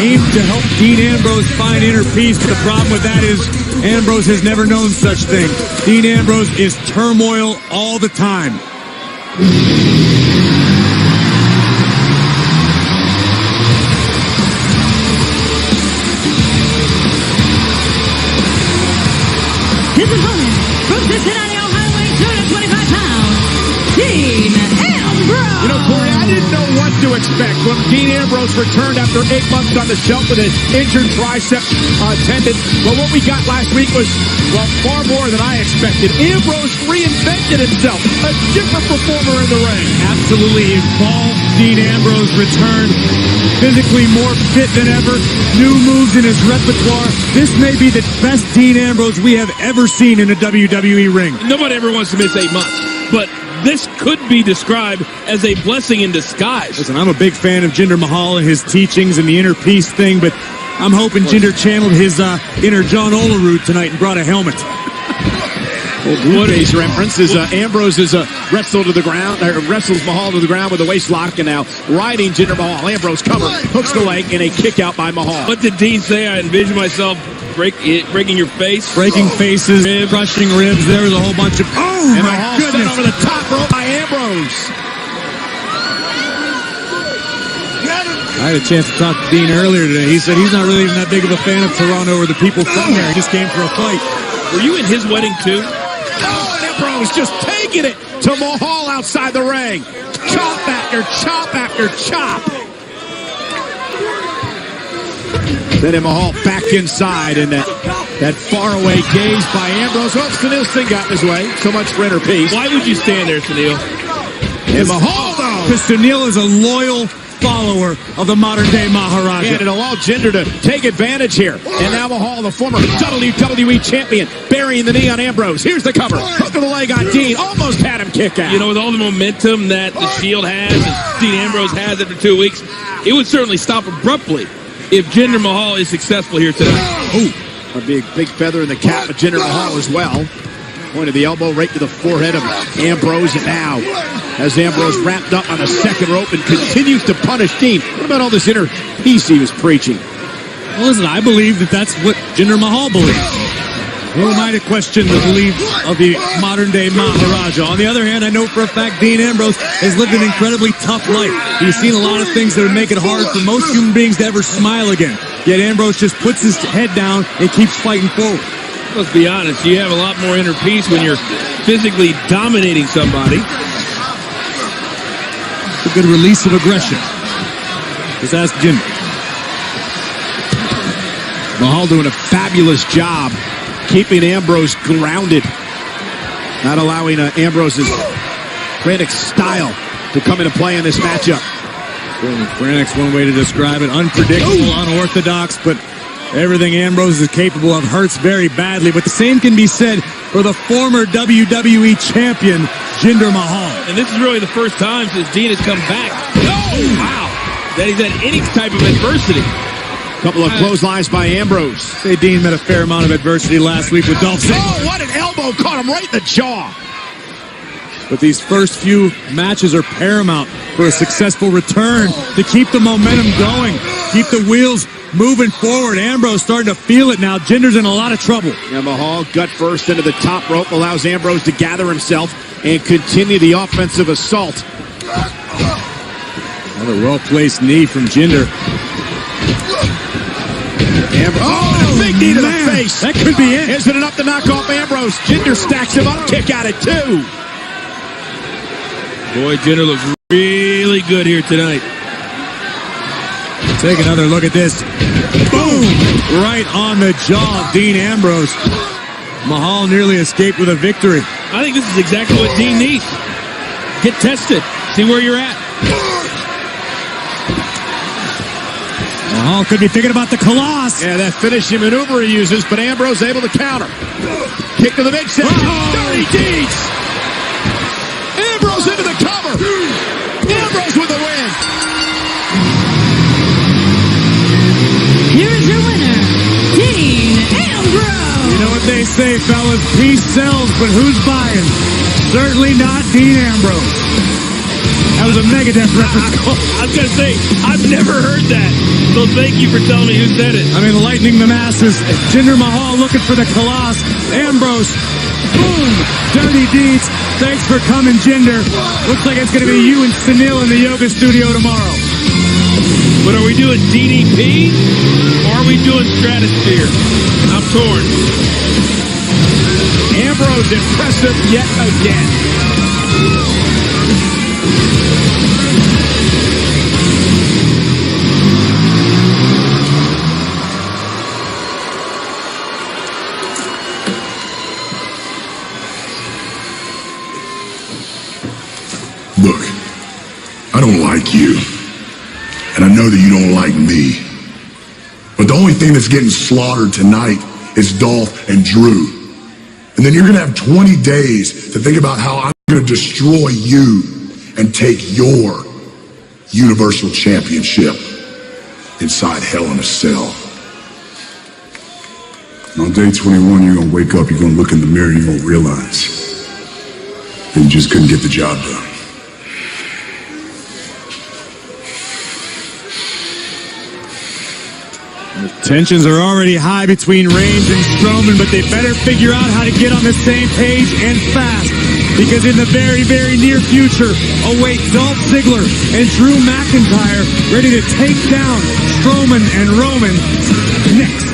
aimed to help Dean Ambrose find inner peace, but the problem with that is Ambrose has never known such thing. Dean Ambrose is turmoil all the time. His opponent from Cincinnati, Ohio, weighs 225 pounds, Dean Ambrose. You know, Corey, I didn't know what to expect when Dean Ambrose returned after 8 months on the shelf with an injured tricep tendon. But what we got last week was, well, far more than I expected. Ambrose reinvented himself, a different performer in the ring. Absolutely evolved. Dean Ambrose returned, physically more fit than ever, new moves in his repertoire. This may be the best Dean Ambrose we have ever seen in a WWE ring. Nobody ever wants to miss 8 months, but this could be described as a blessing in disguise. Listen, I'm a big fan of Jinder Mahal and his teachings and the inner peace thing, but I'm hoping Jinder channeled his inner John Olerud tonight and brought a helmet. Well, Blue Jays reference is Ambrose is wrestles Mahal to the ground with a waist lock, and now riding Jinder Mahal. Ambrose cover, hooks the leg, and a kick out by Mahal. What did Dean say? I envision myself breaking your face. Breaking faces, crushing ribs. There was a whole bunch of... Oh, and my Mahal goodness. sent over the top rope by Ambrose. I had a chance to talk to Dean earlier today. He said he's not really even that big of a fan of Toronto or the people from there. He just came for a fight. Were you in his wedding too? Oh, and Ambrose just taking it to Mahal outside the ring. Chop after chop after chop. Then Mahal back inside, and that faraway gaze by Ambrose. Oh, Sunil Singh got in his way. So much for inner peace. Why would you stand there, Sunil? And Mahal, though. Because Sunil is a loyal follower of the modern-day Maharaja. And it allowed Jinder to take advantage here. And now Mahal, the former WWE champion, burying the knee on Ambrose. Here's the cover. Hook of the leg on Dean. Almost had him kick out. You know, with all the momentum that the Shield has and Dean Ambrose has after 2 weeks, it would certainly stop abruptly if Jinder Mahal is successful here tonight. Ooh, a big feather in the cap of Jinder Mahal as well. Point of the elbow right to the forehead of Ambrose, and now as Ambrose wrapped up on the second rope and continues to punish Dean. What about all this inner peace he was preaching? Well, listen, I believe that that's what Jinder Mahal believes. Who am I to question the beliefs of the modern-day Maharaja? On the other hand, I know for a fact Dean Ambrose has lived an incredibly tough life. He's seen a lot of things that would make it hard for most human beings to ever smile again. Yet Ambrose just puts his head down and keeps fighting forward. Let's be honest, you have a lot more inner peace when you're physically dominating somebody. It's a good release of aggression. Just ask Jinder. Mahal doing a fabulous job keeping Ambrose grounded, not allowing Ambrose's frantic style to come into play in this matchup. Frantic's one way to describe it. Unpredictable, unorthodox, but everything Ambrose is capable of hurts very badly. But the same can be said for the former WWE champion, Jinder Mahal. And this is really the first time since Dean has come back. Oh, wow. That he's had any type of adversity. Couple of clotheslines by Ambrose. Say Dean met a fair amount of adversity last week with Dolph Ziggler. Oh, what an elbow. Caught him right in the jaw. But these first few matches are paramount for a successful return to keep the momentum going, keep the wheels moving forward. Ambrose starting to feel it now. Jinder's in a lot of trouble. And Mahal gut first into the top rope, allows Ambrose to gather himself and continue the offensive assault. Another well-placed knee from Jinder. Oh, and a big knee to the face. That could be it. Isn't enough to knock off Ambrose. Jinder stacks him up. Kick out at 2. Boy, Jinder looks really good here tonight. Take another look at this. Boom! Right on the jaw of Dean Ambrose. Mahal nearly escaped with a victory. I think this is exactly what Dean needs. Get tested. See where you're at. Mahal could be thinking about the Colossus. Yeah, that finishing maneuver he uses, but Ambrose able to counter. Kick to the midsection. Dirty deeds. Ambrose into the cover. Ambrose with the win. Here is your winner, Dean Ambrose. You know what they say, fellas? Peace sells, but who's buying? Certainly not Dean Ambrose. That was a a Megadeth reference. I was going to say, I've never heard that. So thank you for telling me who said it. I mean, lightning the masses. Jinder Mahal looking for the Colossus. Ambrose. Boom! Dirty deeds. Thanks for coming, Jinder. Looks like it's going to be you and Sunil in the yoga studio tomorrow. But are we doing DDP or are we doing Stratosphere? I'm torn. Ambrose impressive yet again. Look, I don't like you. And I know that you don't like me. But the only thing that's getting slaughtered tonight is Dolph and Drew. And then you're going to have 20 days to think about how I'm going to destroy you and take your Universal Championship inside Hell in a Cell. And on day 21, you're going to wake up, you're going to look in the mirror, you're going to realize that you just couldn't get the job done. Tensions are already high between Reigns and Strowman, but they better figure out how to get on the same page and fast. Because in the very, very near future await Dolph Ziggler and Drew McIntyre ready to take down Strowman and Roman next.